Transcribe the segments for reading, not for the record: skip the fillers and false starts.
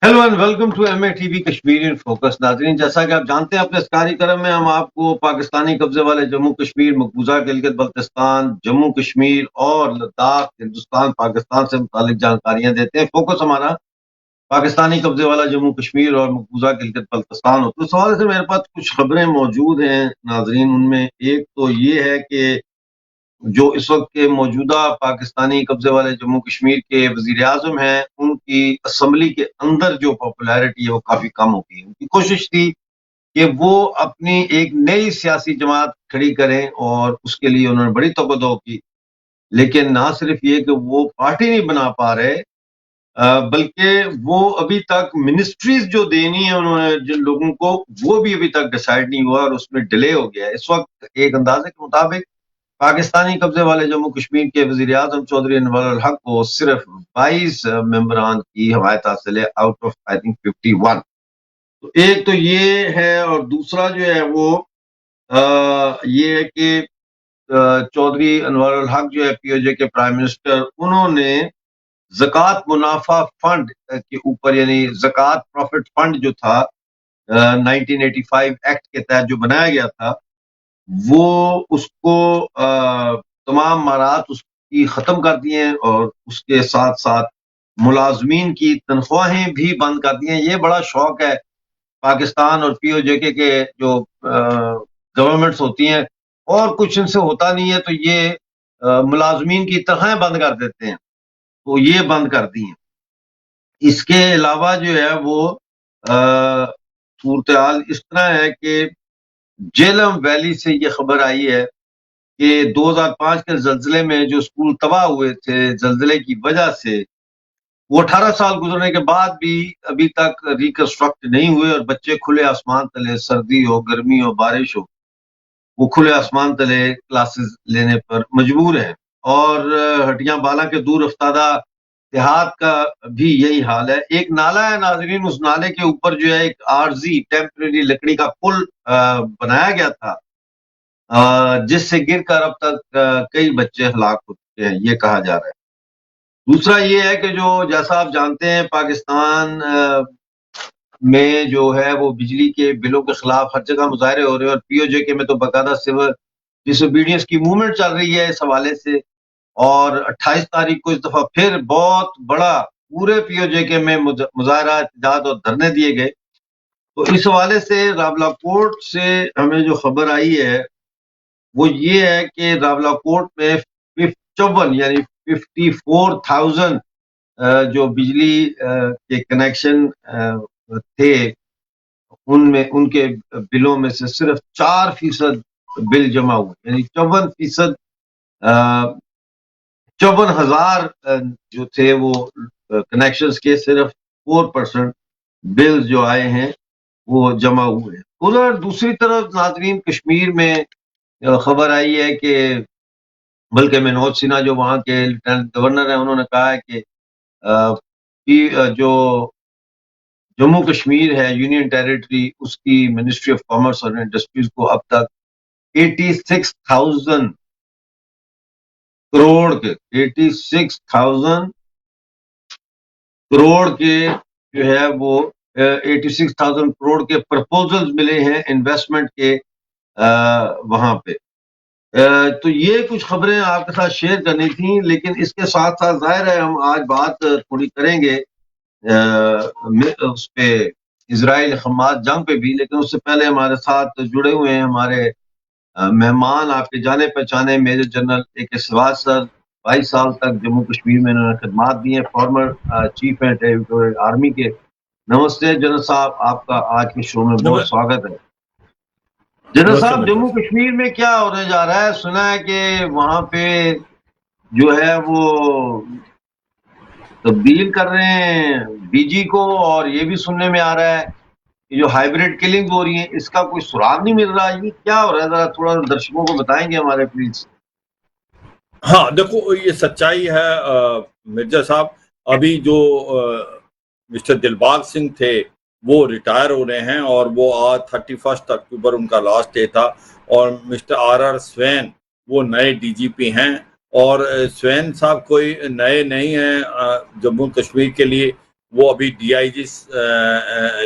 Hello and welcome to MA TV Kashmir in focus. नाजरीन, जैसा कि आप जानते हैं, अपने इस कार्यक्रम में हम आपको पाकिस्तानी कब्जे वाले जम्मू कश्मीर, मकबूजा गिलगित बल्तिस्तान, जम्मू कश्मीर और लद्दाख, हिंदुस्तान पाकिस्तान से मुतालिक जानकारियां देते हैं। फोकस हमारा पाकिस्तानी कब्जे वाला जम्मू कश्मीर और मकबूजा गिलगित बल्तिस्तान हो। तो इस हवाले से मेरे पास कुछ खबरें मौजूद हैं नाजरीन। उनमें एक तो ये है कि जो इस वक्त के मौजूदा पाकिस्तानी कब्जे वाले जम्मू कश्मीर के वजीर आजम हैं, उनकी असम्बली के अंदर जो पॉपुलैरिटी है वो काफी कम हो गई। उनकी कोशिश थी कि वो अपनी एक नई सियासी जमात खड़ी करें और उसके लिए उन्होंने बड़ी तोक़दो की, लेकिन ना सिर्फ ये कि वो पार्टी नहीं बना पा रहे, बल्कि वो अभी तक मिनिस्ट्रीज जो देनी है उन्होंने जिन लोगों को, वो भी अभी तक डिसाइड नहीं हुआ और उसमें डिले हो गया है। इस वक्त एक अंदाजे के मुताबिक पाकिस्तानी कब्जे वाले जम्मू कश्मीर के वजीर आजम चौधरी अनवर अल हक को सिर्फ 22 मेंबरान की हमायत हासिल है आउट ऑफ आई थिंक 51। तो एक तो ये है, और दूसरा जो है वो ये है कि चौधरी अनवर अल हक जो है पीओजे के प्राइम मिनिस्टर, उन्होंने ज़कात मुनाफा फंड के ऊपर, यानी ज़कात प्रॉफिट फंड जो था 1985 एक्ट के तहत जो बनाया गया था, वो उसको तमाम मारात उसकी ख़त्म कर दी हैं और उसके साथ साथ मुलाजमीन की तनख्वाहें भी बंद कर दी हैं। ये बड़ा शौक है पाकिस्तान और पीओजेके के जो गवर्नमेंट्स होती हैं, और कुछ इनसे होता नहीं है तो ये मुलाजमीन की तनख्वाहें बंद कर देते हैं, तो ये बंद कर दी हैं। इसके अलावा जो है वो सूरत हाल इस तरह है कि जेलम वैली से ये खबर आई है कि 2005 के ज़लज़ले में जो स्कूल तबाह हुए थे ज़लज़ले की वजह से, वो 18 साल गुजरने के बाद भी अभी तक रिकंस्ट्रक्ट नहीं हुए और बच्चे खुले आसमान तले, सर्दी हो, गर्मी हो, बारिश हो, वो खुले आसमान तले क्लासेस लेने पर मजबूर हैं। और हटिया बाला के दूर अफ्तादा देहात का भी यही हाल है। एक नाला है नाजरीन, उस नाले के ऊपर जो है एक आरजी टेम्परेरी लकड़ी का पुल बनाया गया था, जिससे गिरकर अब तक कई बच्चे हलाक हो चुके हैं, ये कहा जा रहा है। दूसरा ये है कि जो जैसा आप जानते हैं पाकिस्तान में जो है वो बिजली के बिलों के खिलाफ हर जगह मुजाहरे हो रहे हैं और पीओजेके में तो बाकायदा सिविल डिसोबीडियंस की मूवमेंट चल रही है इस हवाले से। और 28 तारीख को इस दफा फिर बहुत बड़ा पूरे पीओजेके में मुजाहरा, एहतजाज और धरने दिए गए। तो इस हवाले से रावलाकोट से हमें जो खबर आई है वो ये है कि रावलाकोट में 54 यानी 54,000 जो बिजली के कनेक्शन थे, उनमें उनके बिलों में से सिर्फ 4% बिल जमा हुए, यानी 54%, 54,000 जो थे वो कनेक्शंस के सिर्फ 4% बिल जो आए हैं वो जमा हुए। उधर दूसरी तरफ नाजरीन, कश्मीर में खबर आई है कि बल्कि मनोज सिन्हा जो वहाँ के लेफ्टिनेंट गवर्नर हैं, उन्होंने कहा है कि जो जम्मू कश्मीर है यूनियन टेरिटरी, उसकी मिनिस्ट्री ऑफ कॉमर्स और इंडस्ट्रीज को अब तक 86,000 करोड़ के 86,000 करोड़ के जो है वो 86,000 करोड़ के प्रपोजल्स मिले हैं इन्वेस्टमेंट के वहां पे। तो ये कुछ खबरें आपके साथ शेयर करनी थी, लेकिन इसके साथ साथ जाहिर है हम आज बात थोड़ी करेंगे उस पे इजराइल हमास जंग पे भी। लेकिन उससे पहले हमारे साथ जुड़े हुए हैं हमारे मेहमान, आपके जाने पहचाने major general AK Siwach sir. 22 साल तक जम्मू कश्मीर में इन्होंने खिदमात दी हैं, former cheap and territorial army के। नमस्ते जनरल साहब, आपका आज के शो में बहुत स्वागत है। जनरल साहब, जम्मू कश्मीर में क्या होने जा रहा है? सुना है कि वहां पे जो है वो तब्दील कर रहे हैं BG को, और ये भी सुनने में आ रहा है कि जो हाइब्रिड किलिंग हो रही है इसका कोई सुराग नहीं मिल रहा। ये क्या हो रहा है, जरा थोड़ा दर्शकों को बताएंगे हमारे प्लीज। हाँ, देखो ये सच्चाई है मिर्जा साहब। अभी जो मिस्टर दिलबाग सिंह थे वो रिटायर हो रहे हैं और वो आज 31 अक्टूबर उनका लास्ट डे था। और मिस्टर RR स्वैन वो नए DGP हैं। और स्वैन साहब कोई नए नहीं हैं जम्मू कश्मीर के लिए। वो अभी डीआईजी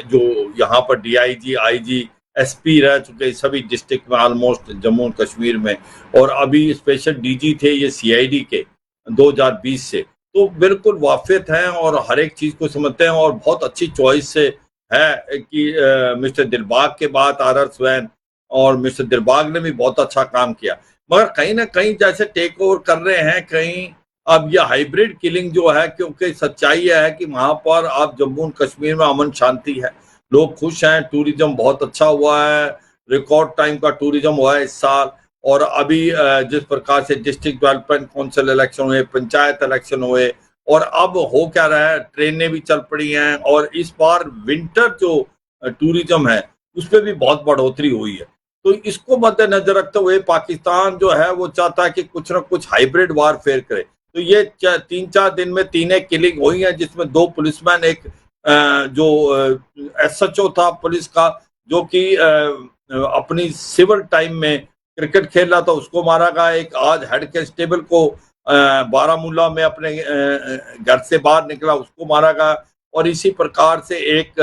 जो यहाँ पर डीआईजी, आईजी, एसपी रह चुके सभी डिस्ट्रिक्ट में ऑलमोस्ट जम्मू और कश्मीर में, और अभी स्पेशल डीजी थे ये सीआईडी के 2020 से, तो बिल्कुल वाकिफ हैं और हर एक चीज को समझते हैं, और बहुत अच्छी चॉइस से है कि मिस्टर दिलबाग के बाद आर स्वैन, और मिस्टर दिलबाग ने भी बहुत अच्छा काम किया, मगर कहीं ना कहीं जैसे टेक ओवर कर रहे हैं कहीं अब यह हाइब्रिड किलिंग जो है, क्योंकि सच्चाई यह है कि वहां पर अब जम्मू और कश्मीर में अमन शांति है, लोग खुश हैं, टूरिज्म बहुत अच्छा हुआ है, रिकॉर्ड टाइम का टूरिज्म हुआ है इस साल, और अभी जिस प्रकार से डिस्ट्रिक्ट डेवलपमेंट काउंसिल इलेक्शन हुए, पंचायत इलेक्शन हुए, और अब हो क्या रहा है, ट्रेनें भी चल पड़ी हैं, और इस बार विंटर जो टूरिज्म है उस पर भी बहुत बढ़ोतरी हुई है। तो इसको मद्देनजर रखते हुए पाकिस्तान जो है वो चाहता है कि कुछ ना कुछ हाइब्रिड वारफेयर करे। तो ये 3-4 दिन में 3 किलिंग हुई है, जिसमें 2 पुलिसमैन, एक जो एसएचओ था पुलिस का, जो कि अपनी सिविल टाइम में क्रिकेट खेल रहा था, उसको मारा गया। एक आज हेड कांस्टेबल को बारामूला में अपने घर से बाहर निकला, उसको मारा गया। और इसी प्रकार से एक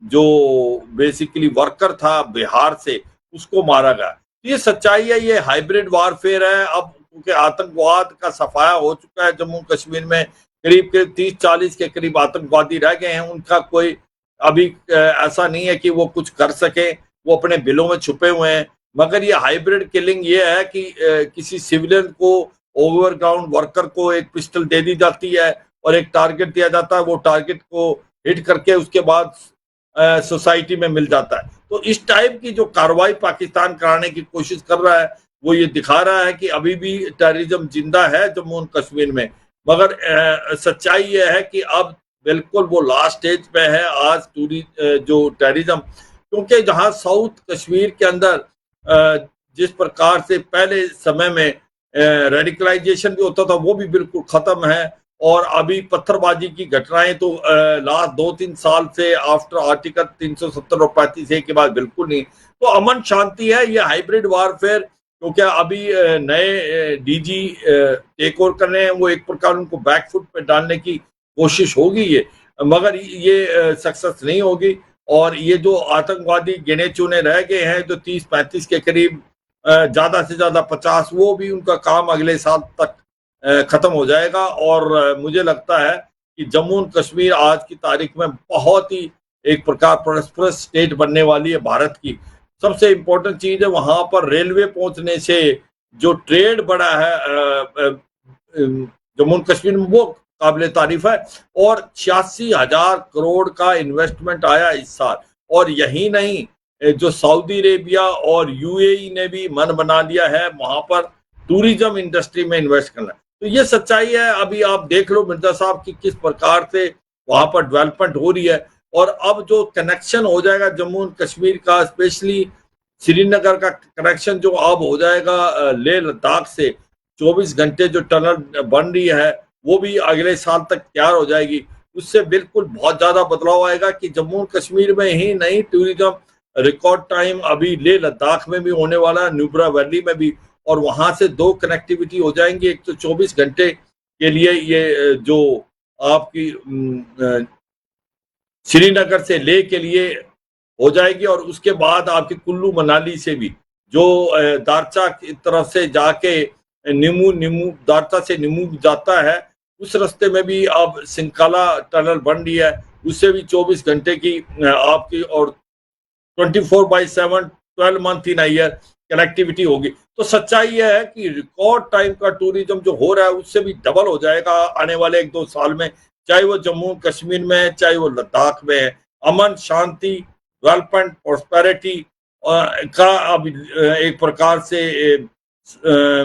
जो बेसिकली वर्कर था बिहार से, उसको मारा गया। ये सच्चाई है, ये हाइब्रिड वारफेयर है। अब क्योंकि आतंकवाद का सफाया हो चुका है जम्मू कश्मीर में, करीब करीब 30-40 के करीब आतंकवादी रह गए हैं, उनका कोई अभी ऐसा नहीं है कि वो कुछ कर सके, वो अपने बिलों में छुपे हुए हैं। मगर ये हाइब्रिड किलिंग ये है कि किसी सिविलियन को, ओवरग्राउंड वर्कर को एक पिस्टल दे दी जाती है और एक टारगेट दिया जाता है, वो टारगेट को हिट करके उसके बाद सोसाइटी में मिल जाता है। तो इस टाइप की जो कार्रवाई पाकिस्तान कराने की कोशिश कर रहा है, वो ये दिखा रहा है कि अभी भी टेररिज्म जिंदा है जम्मू और कश्मीर में। मगर सच्चाई ये है कि अब बिल्कुल वो लास्ट स्टेज पे है आज जो टेररिज्म, क्योंकि जहां साउथ कश्मीर के अंदर जिस प्रकार से पहले समय में रेडिकलाइजेशन भी होता था, वो भी बिल्कुल खत्म है। और अभी पत्थरबाजी की घटनाएं तो लास्ट 2-3 साल से आफ्टर आर्टिकल 370 और 35 के बाद बिल्कुल नहीं। तो अमन शांति है, ये हाइब्रिड वारफेयर, क्योंकि अभी नए डीजी टेक ओवर कर रहे हैं, वो एक प्रकार उनको बैकफुट पे डालने की कोशिश होगी ये, मगर ये सक्सेस नहीं होगी। और ये जो आतंकवादी गिने चुने रह गए हैं जो 30-35 के करीब, ज्यादा से ज्यादा 50, वो भी उनका काम अगले साल तक खत्म हो जाएगा। और मुझे लगता है कि जम्मू और कश्मीर आज की तारीख में बहुत ही एक प्रकार प्रॉस्परस स्टेट बनने वाली है भारत की। सबसे इंपॉर्टेंट चीज है वहां पर रेलवे पहुंचने से जो ट्रेड बढ़ा है जम्मू कश्मीर में, वो काबिल तारीफ है। और 86,000 करोड़ का इन्वेस्टमेंट आया इस साल। और यही नहीं, जो सऊदी अरेबिया और यूएई ने भी मन बना लिया है वहां पर टूरिज्म इंडस्ट्री में इन्वेस्ट करना। तो ये सच्चाई है। अभी आप देख लो मिर्जा साहब की किस प्रकार से वहां पर डेवलपमेंट हो रही है। और अब जो कनेक्शन हो जाएगा जम्मू एंड कश्मीर का, स्पेशली श्रीनगर का कनेक्शन जो अब हो जाएगा लेह लद्दाख से, 24 घंटे जो टनल बन रही है वो भी अगले साल तक तैयार हो जाएगी। उससे बिल्कुल बहुत ज्यादा बदलाव आएगा कि जम्मू कश्मीर में ही नहीं, टूरिज्म रिकॉर्ड टाइम अभी लेह लद्दाख में भी होने वाला है, नुब्रा वैली में भी। और वहां से 2 कनेक्टिविटी हो जाएंगी, एक तो 24 घंटे के लिए ये जो आपकी श्रीनगर से लेह के लिए हो जाएगी, और उसके बाद आपकी कुल्लू मनाली से भी जो दारचा की तरफ से जाके नीमू दारचा से नीमू जाता है, उस रास्ते में भी अब सिंकाला टनल बन रही है, उससे भी 24 घंटे की आपकी और 24/7 12 मंथ इन ईयर कनेक्टिविटी होगी। तो सच्चाई यह है कि रिकॉर्ड टाइम का टूरिज्म जो हो रहा है उससे भी डबल हो जाएगा आने वाले 1-2 साल में, चाहे वो जम्मू कश्मीर में है, चाहे वो लद्दाख में है। अमन शांति, डेवलपमेंट, प्रॉस्पेरिटी का अब एक प्रकार से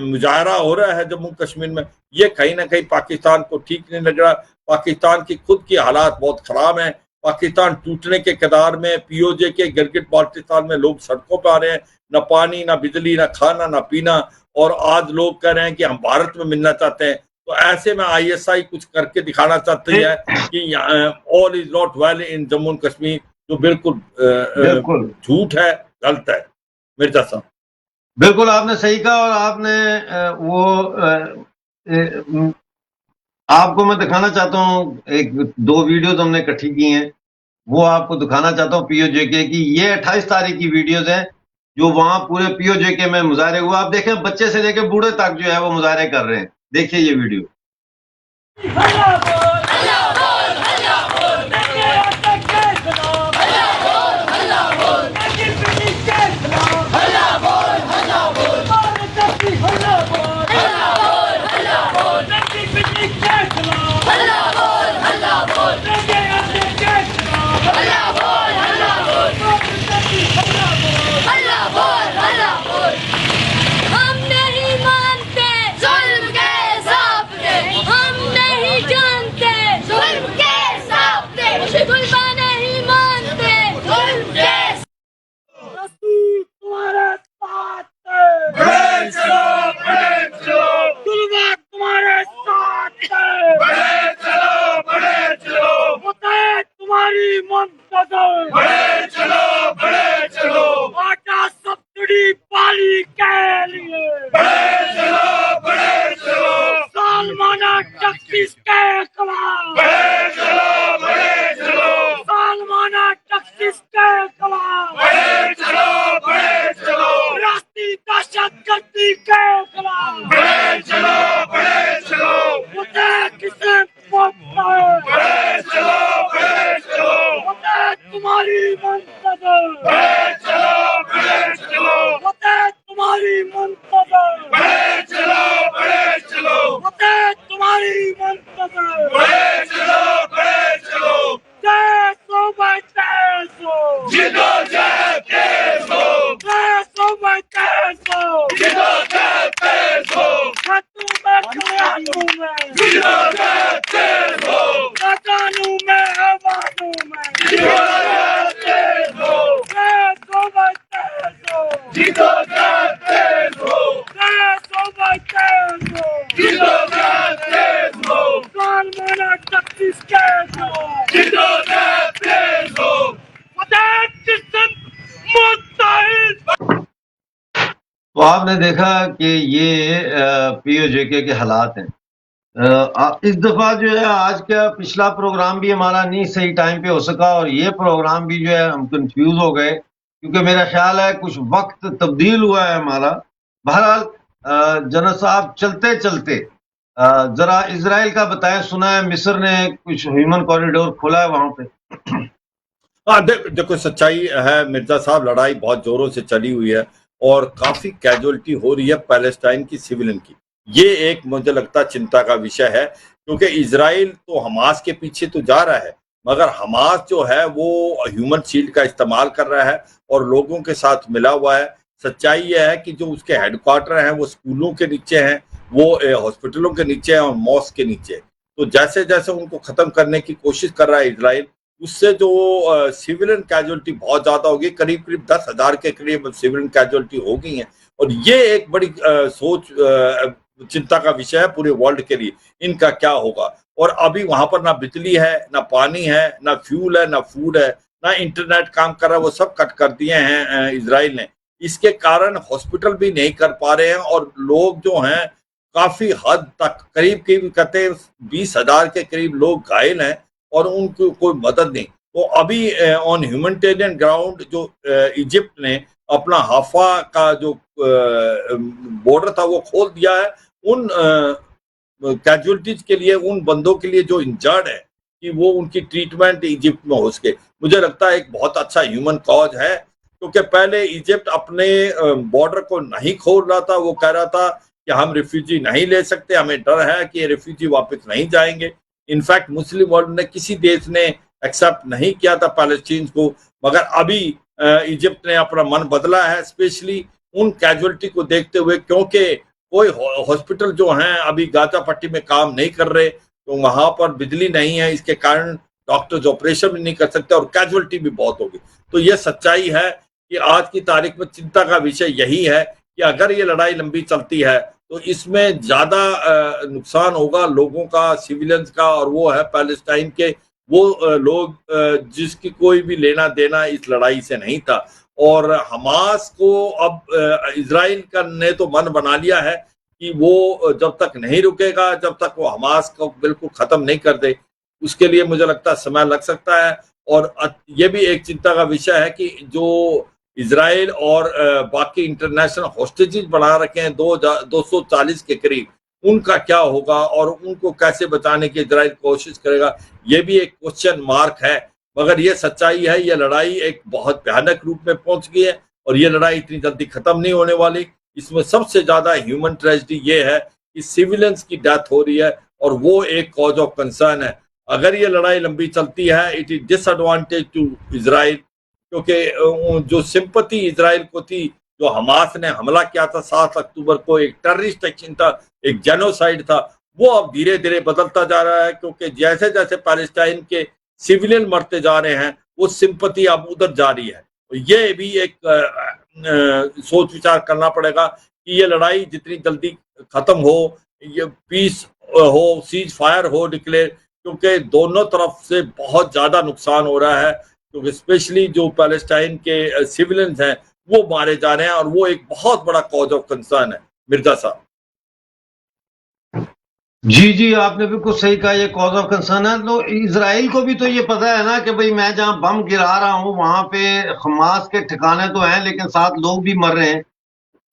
मुजाहरा हो रहा है जम्मू कश्मीर में। ये कहीं ना कहीं पाकिस्तान को ठीक नहीं लग रहा। पाकिस्तान की खुद की हालात बहुत खराब है। पाकिस्तान टूटने के कगार में, पीओजे के गिलगित बाल्टिस्तान में लोग सड़कों पर आ रहे हैं, न पानी, न बिजली, न खाना, न पीना। और आज लोग कह रहे हैं कि हम भारत में मिलना चाहते हैं। तो ऐसे में आईएसआई कुछ करके दिखाना चाहती है कि all is not well in Jammu and Kashmir, जो बिल्कुल झूठ है, गलत है। मिर्जा साहब बिल्कुल आपने सही कहा। और आपने वो आपको मैं दिखाना चाहता हूँ, एक 2 वीडियोज़ हमने इकट्ठी की हैं, वो आपको दिखाना चाहता हूँ पीओजेके की। ये 28 तारीख की वीडियोज़ हैं, जो वहाँ पूरे पीओजेके में मुज़ाहरे हुए। आप देखें, बच्चे से लेके बूढ़े तक जो है वो मुज़ाहरे कर रहे हैं। देखिए ये वीडियो। हम नहीं मानते जुल्म के सामने, हम नहीं जानते जुल्म के सामने, जुल्म नहीं मानते जुल्म के तुम्हारे साथ बड़े चलो जुल्म तुम्हारे साथ बड़े चलो होता है तुम्हारी मंतजर बड़े चलो आटा सब्सिडी पाली के लिए बड़े चलो सालमाना 36 के खिलाफ बड़े चलो सालमाना 36 के खिलाफ बड़े चलो राष्ट्रीय दहशतगर्दी के खिलाफ बड़े चलो मुझे किसे पहुंचता है बड़े चलो मुझे तुम्हारी मंतजर बड़े चलो मुझे तुम्हारी मंतजर बड़े चलो मुझे तुम्हारी मंतजर बड़े चलो जय सो भाई जय सो जिंदोजहद तेज हो जय सो भाई जय सो जिंदोजहद तेज हो खातू में खिलाड़ू में जिंदोजहद तेज हो कानू में हवानू में जिंदोजहद तेज हो जय सो भाई जय सो जिंदोजहद तेज हो जय सो भाई जय सो जिंदोजहद तेज हो सालमाना 36 के खिलाफ जिंदोजहद तेज हो मुझे जिसम मुत्तहिद। तो आपने देखा कि ये पीओजेके के हालात हैं। इस दफ़ा जो है आज का पिछला प्रोग्राम भी हमारा नहीं सही टाइम पे हो सका, और ये प्रोग्राम भी जो है हम कंफ्यूज हो गए, क्योंकि मेरा ख्याल है कुछ वक्त तब्दील हुआ है हमारा। बहरहाल जनरल साहब, चलते चलते जरा इजराइल का बताएं। सुना है मिस्र ने कुछ ह्यूमन कॉरिडोर खोला है वहां पे। हाँ, देखो सच्चाई है मिर्जा साहब, लड़ाई बहुत जोरों से चली हुई है और काफी कैजुअलिटी हो रही है पैलेस्टाइन की सिविलियन की। ये एक मुझे लगता चिंता का विषय है, क्योंकि इजराइल तो हमास के पीछे तो जा रहा है, मगर हमास जो है वो ह्यूमन शील्ड का इस्तेमाल कर रहा है और लोगों के साथ मिला हुआ है। सच्चाई यह है कि जो उसके हेडक्वार्टर हैं वो स्कूलों के नीचे हैं, वो हॉस्पिटलों के नीचे हैं और मॉस्क के नीचे है। तो जैसे जैसे उनको खत्म करने की कोशिश कर रहा है इजराइल, उससे जो सिविलियन कैजुअलिटी बहुत ज्यादा होगी, करीब करीब 10,000 के करीब सिविलियन कैजुअलिटी हो गई है। और ये एक बड़ी चिंता का विषय है पूरे वर्ल्ड के लिए, इनका क्या होगा। और अभी वहां पर ना बिजली है, ना पानी है, ना फ्यूल है, ना फूड है, ना इंटरनेट काम कर रहा है, वो सब कट कर दिए हैं इजराइल ने। इसके कारण हॉस्पिटल भी नहीं कर पा रहे हैं और लोग जो हैं काफी हद तक, करीब करीब कहते 20,000 के करीब लोग घायल हैं और उनको कोई मदद नहीं। तो अभी ऑन ह्यूमैनिटेरियन ग्राउंड जो इजिप्ट ने अपना हाफा का जो बॉर्डर था वो खोल दिया है उन कैजुअलिटीज के लिए, उन बंदों के लिए जो इंजर्ड है, कि वो उनकी ट्रीटमेंट इजिप्ट में हो सके। मुझे लगता है एक बहुत अच्छा ह्यूमन कॉज है, क्योंकि पहले इजिप्ट अपने बॉर्डर को नहीं खोल रहा था, वो कह रहा था कि हम रिफ्यूजी नहीं ले सकते, हमें डर है कि रिफ्यूजी वापस नहीं जाएंगे। इनफैक्ट मुस्लिम वर्ल्ड ने किसी देश ने एक्सेप्ट नहीं किया था पैलेस्टीन को, मगर अभी इजिप्ट ने अपना मन बदला है, स्पेशली उन कैजुअलिटी को देखते हुए, क्योंकि कोई हॉस्पिटल जो हैं अभी गाजा पट्टी में काम नहीं कर रहे, तो वहां पर बिजली नहीं है, इसके कारण डॉक्टर्स ऑपरेशन भी नहीं कर सकते और कैजुअलिटी भी बहुत होगी। तो ये सच्चाई है कि आज की तारीख में चिंता का विषय यही है कि अगर ये लड़ाई लंबी चलती है तो इसमें ज्यादा नुकसान होगा लोगों का, सिविलियंस का, और वो है पैलेस्टाइन के वो लोग जिसकी कोई भी लेना देना इस लड़ाई से नहीं था। और हमास को अब इजराइल का ने तो मन बना लिया है कि वो जब तक नहीं रुकेगा, जब तक वो हमास को बिल्कुल खत्म नहीं कर दे, उसके लिए मुझे लगता है समय लग सकता है। और ये भी एक चिंता का विषय है कि जो इजराइल और बाकी इंटरनेशनल हॉस्टेजेस बढ़ा रखे हैं 240 के करीब, उनका क्या होगा और उनको कैसे बचाने की इजराइल कोशिश करेगा, ये भी एक क्वेश्चन मार्क है। मगर ये सच्चाई है, ये लड़ाई एक बहुत भयानक रूप में पहुंच गई है और ये लड़ाई इतनी जल्दी खत्म नहीं होने वाली। इसमें सबसे ज्यादा ह्यूमन ट्रेजेडी ये है कि सिविलियंस की डेथ हो रही है और वो एक कॉज ऑफ कंसर्न है। अगर ये लड़ाई लंबी चलती है, it is disadvantage to Israel, क्योंकि जो सिंपैथी इजराइल को थी, जो हमास ने हमला किया था 7 अक्टूबर को, एक टेररिस्ट एक्शन था, एक जेनोसाइड था, वो अब धीरे धीरे बदलता जा रहा है। क्योंकि जैसे जैसे पैलेस्टाइन के सिविलियन मरते जा रहे हैं, वो सिंपैथी अब उधर जा रही है। ये भी एक सोच विचार करना पड़ेगा कि ये लड़ाई जितनी जल्दी खत्म हो, ये पीस हो, सीज फायर हो डिक्लेयर, क्योंकि दोनों तरफ से बहुत ज्यादा नुकसान हो रहा है। क्योंकि स्पेशली जो पैलेस्टाइन के सिविलियंस हैं वो मारे जा रहे हैं और वो एक बहुत बड़ा कॉज ऑफ कंसर्न है। मिर्जा साहब। जी जी, आपने बिल्कुल सही कहा, ये कॉज ऑफ कंसर्न है। तो इजराइल को भी तो ये पता है ना कि भाई मैं जहां बम गिरा रहा हूं वहां पे हमास के ठिकाने तो हैं, लेकिन 7 लोग भी मर रहे हैं।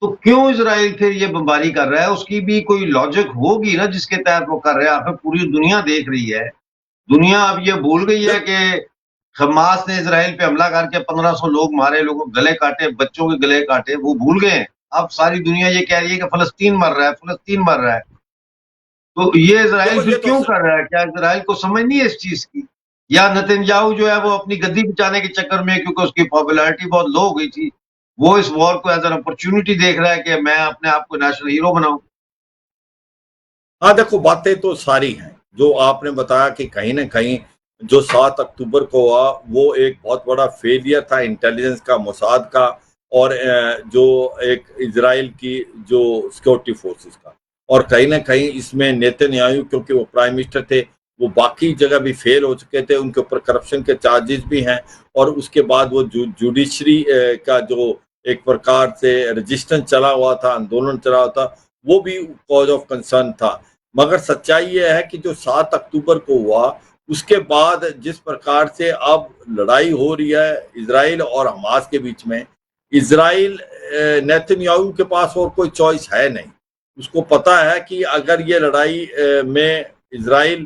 तो क्यों इजराइल फिर ये बमबारी कर रहा है? उसकी भी कोई लॉजिक होगी ना जिसके तहत वो कर रहा है। आखिर पूरी दुनिया देख रही है, दुनिया अब ये भूल गई है कि हमास ने इजराइल पे हमला करके 1500 लोग मारे, लोगों के गले काटे, बच्चों के गले काटे, वो भूल गए हैं। अब सारी दुनिया ये कह रही है कि फलस्तीन मर रहा है, फलस्तीन मर रहा है। तो ये इजराइल फिर क्यों कर रहा है? क्या इजराइल को समझ नहीं है इस चीज की? या नेतन्याहू जो है वो अपनी गद्दी बचाने के चक्कर में, क्योंकि उसकी पॉपुलैरिटी बहुत लो हो गई थी, वो इस वॉर को एज एन अपॉर्चुनिटी देख रहा है कि मैं अपने आप को नेशनल हीरो बनाऊं? हाँ देखो, बातें तो सारी हैं। जो आपने बताया कि कहीं ना कहीं जो 7 अक्टूबर को हुआ वो एक बहुत बड़ा फेलियर था इंटेलिजेंस का, मोसाद का, और जो एक इजराइल की जो सिक्योरिटी फोर्सेस का। और कहीं ना कहीं इसमें नेतन्याहू, क्योंकि वो प्राइम मिनिस्टर थे, वो बाकी जगह भी फेल हो चुके थे, उनके ऊपर करप्शन के चार्जेस भी हैं। और उसके बाद वो जुडिशरी का जो एक प्रकार से रजिस्टेंस चला हुआ था, आंदोलन चला हुआ था, वो भी कॉज ऑफ कंसर्न था। मगर सच्चाई ये है कि जो 7 अक्टूबर को हुआ, उसके बाद जिस प्रकार से अब लड़ाई हो रही है इजराइल और हमास के बीच में, इजराइल नेतन्याहू के पास और कोई चॉइस है नहीं। उसको पता है कि अगर ये लड़ाई में इजराइल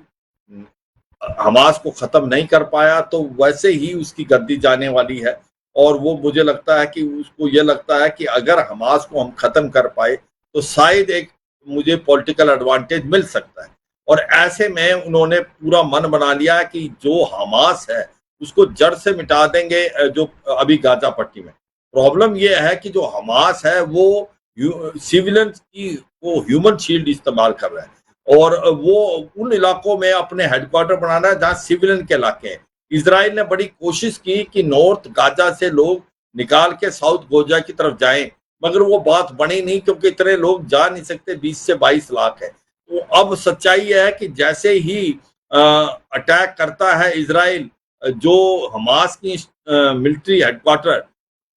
हमास को खत्म नहीं कर पाया तो वैसे ही उसकी गद्दी जाने वाली है। और वो मुझे लगता है कि उसको ये लगता है कि अगर हमास को हम खत्म कर पाए तो शायद एक मुझे पॉलिटिकल एडवांटेज मिल सकता है। और ऐसे में उन्होंने पूरा मन बना लिया है कि जो हमास है उसको जड़ से मिटा देंगे। जो अभी गाजा पट्टी में प्रॉब्लम ये है कि जो हमास है वो सिविलियंस की वो ह्यूमन शील्ड इस्तेमाल कर रहा है और वो उन इलाकों में अपने हेडक्वार्टर बनाना है जहाँ सिविलियन के इलाके हैं। इजराइल ने बड़ी कोशिश की कि नॉर्थ गाजा से लोग निकाल के साउथ गोजा की तरफ जाएं, मगर वो बात बनी नहीं क्योंकि इतने लोग जा नहीं सकते, 20 से 22 लाख है। तो अब सच्चाई है कि जैसे ही अटैक करता है इजराइल जो हमास की मिलिट्री हेडक्वार्टर,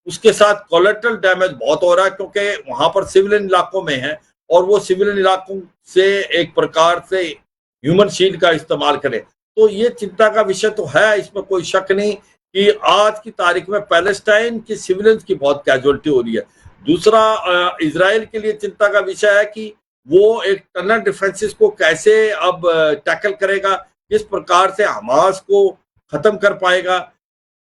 उसके साथ कोलेटरल डैमेज बहुत हो रहा है क्योंकि वहां पर सिविलियन इलाकों में है और वो सिविलियन इलाकों से एक प्रकार से ह्यूमन शील्ड का इस्तेमाल करें। तो ये चिंता का विषय तो है, इसमें कोई शक नहीं कि आज की तारीख में पैलेस्टाइन के सिविलियंस की बहुत कैजुअलिटी हो रही है। दूसरा, इजराइल के लिए चिंता का विषय है कि वो एक टनल डिफेंसेस को कैसे अब टैकल करेगा, किस प्रकार से हमास को खत्म कर पाएगा,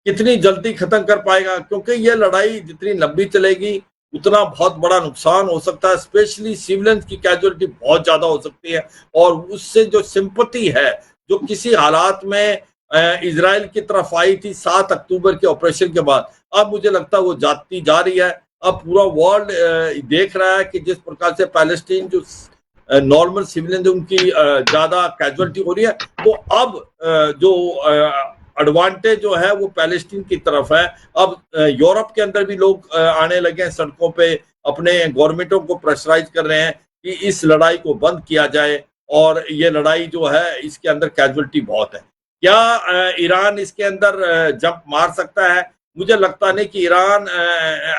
कितनी जल्दी खत्म कर पाएगा, क्योंकि ये लड़ाई जितनी लंबी चलेगी उतना बहुत बड़ा नुकसान हो सकता है। स्पेशली सिविलियंस की कैजुअलिटी बहुत ज्यादा हो सकती है और उससे जो सिंपैथी है जो किसी हालात में इजराइल की तरफ आई थी 7 अक्टूबर के ऑपरेशन के बाद, अब मुझे लगता है वो जाती जा रही है। अब पूरा वर्ल्ड देख रहा है कि जिस प्रकार से पैलेस्टीन जो नॉर्मल सिविलियन उनकी ज्यादा कैजुअलिटी हो रही है, तो अब जो एडवांटेज जो है वो पैलेस्टीन की तरफ है। अब यूरोप के अंदर भी लोग आने लगे हैं सड़कों पे, अपने गवर्नमेंटों को प्रेशराइज कर रहे हैं कि इस लड़ाई को बंद किया जाए और ये लड़ाई जो है इसके अंदर कैजुअलिटी बहुत है। क्या ईरान इसके अंदर जंप मार सकता है? मुझे लगता नहीं कि ईरान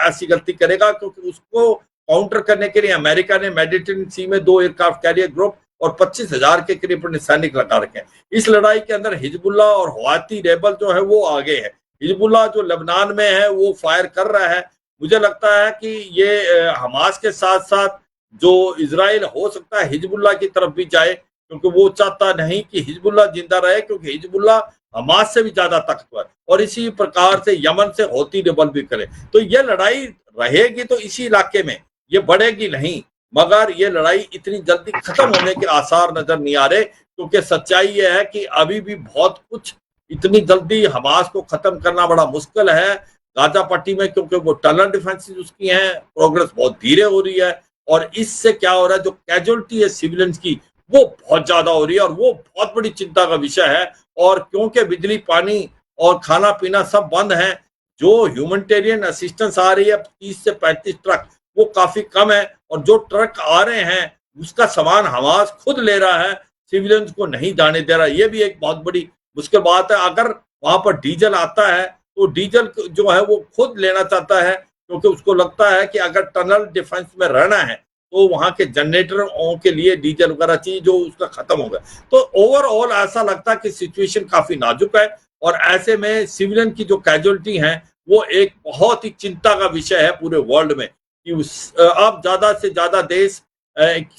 ऐसी गलती करेगा, क्योंकि उसको काउंटर करने के लिए अमेरिका ने मेडिटेरेनियन सी में 2 एयरक्राफ्ट कैरियर ग्रुप और 25,000 के करीब अपने सैनिक लगा रखे हैं। इस लड़ाई के अंदर हिजबुल्लाह और हवाती रेबल जो है वो आगे है। हिजबुल्लाह जो लेबनान में है वो फायर कर रहा है। मुझे लगता है कि ये हमास के साथ साथ जो इजराइल हो सकता है हिजबुल्लाह की तरफ भी जाए, क्योंकि वो चाहता नहीं कि हिजबुल्लाह जिंदा रहे, क्योंकि हिजबुल्लाह हमास से भी ज्यादा ताकतवर और इसी प्रकार से यमन से हौती रेबल भी करे। तो ये लड़ाई रहेगी तो इसी इलाके में, ये बढ़ेगी नहीं। मगर ये लड़ाई इतनी जल्दी खत्म होने के आसार नजर नहीं आ रहे, क्योंकि सच्चाई ये है कि अभी भी बहुत कुछ इतनी जल्दी हमास को खत्म करना बड़ा मुश्किल है गाजा पट्टी में, क्योंकि वो टनल डिफेंसेस उसकी हैं, प्रोग्रेस बहुत धीरे हो रही है और इससे क्या हो रहा है, जो कैजुअलिटी है सिविलियंस की वो बहुत ज्यादा हो रही है और वो बहुत बड़ी चिंता का विषय है। और क्योंकि बिजली, पानी और खाना पीना सब बंद है, जो ह्यूमैनिटेरियन असिस्टेंस आ रही है 30 से 35 ट्रक वो काफी कम है, और जो ट्रक आ रहे हैं उसका सामान हमास खुद ले रहा है, सिविलियंस को नहीं जाने दे रहा। ये भी एक बहुत बड़ी मुश्किल बात है। अगर वहां पर डीजल आता है तो डीजल जो है वो खुद लेना चाहता है, क्योंकि उसको लगता है कि अगर टनल डिफेंस में रहना है तो वहां के जनरेटरों के लिए डीजल वगैरह चाहिए जो उसका खत्म हो गया। तो ओवरऑल ऐसा लगता है कि सिचुएशन काफी नाजुक है और ऐसे में सिविलियन की जो कैजुअलिटी है वो एक बहुत ही चिंता का विषय है पूरे वर्ल्ड में, कि अब ज्यादा से ज्यादा देश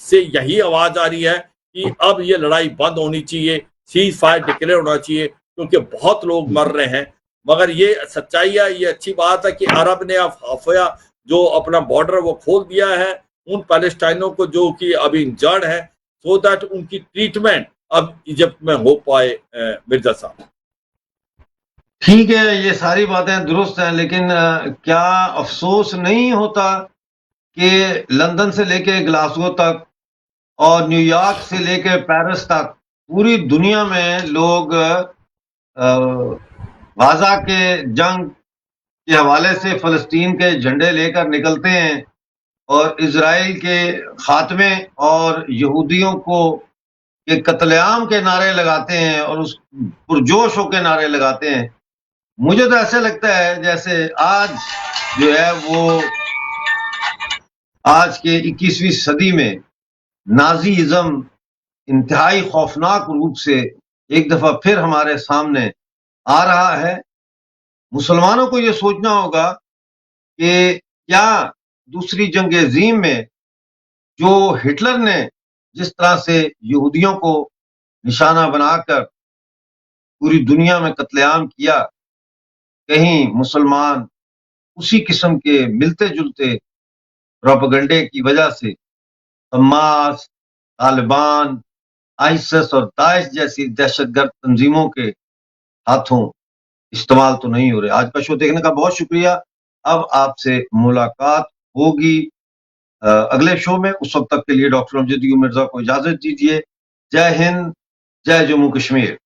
से यही आवाज आ रही है कि अब ये लड़ाई बंद होनी चाहिए, सीज फायर डिक्लेयर होना चाहिए, क्योंकि बहुत लोग मर रहे हैं। मगर ये सच्चाई है, ये अच्छी बात है कि अरब ने अब हाफया जो अपना बॉर्डर वो खोल दिया है उन पैलेस्टाइनों को जो कि अभी इंजर्ड है, सो दैट उनकी ट्रीटमेंट अब इजिप्ट में हो पाए। मिर्जा साहब, ठीक है, ये सारी बातें दुरुस्त हैं, लेकिन क्या अफसोस नहीं होता कि लंदन से लेके ग्लासगो तक और न्यूयॉर्क से लेके पेरिस तक पूरी दुनिया में लोग गाजा के जंग के हवाले से फलस्तीन के झंडे लेकर निकलते हैं और इजराइल के खात्मे और यहूदियों को के कत्लेआम के नारे लगाते हैं और उस पुरजोश होकर नारे लगाते हैं। मुझे तो ऐसे लगता है जैसे आज जो है वो आज के 21वीं सदी में नाजीइज्म इंतहाई खौफनाक रूप से एक दफा फिर हमारे सामने आ रहा है। मुसलमानों को ये सोचना होगा कि क्या दूसरी जंग अजीम में जो हिटलर ने जिस तरह से यहूदियों को निशाना बनाकर पूरी दुनिया में कत्लेआम किया, कहीं मुसलमान उसी किस्म के मिलते जुलते प्रोपेगेंडे की वजह से हमास, तालिबान, आईएसआईएस और दाइश जैसी दहशतगर्द तंजीमों के हाथों इस्तेमाल तो नहीं हो रहे। आज का शो देखने का बहुत शुक्रिया। अब आपसे मुलाकात होगी अगले शो में। उस वक्त तक के लिए डॉक्टर अमजद यूं मिर्जा को इजाजत दीजिए। जय हिंद, जय जम्मू कश्मीर।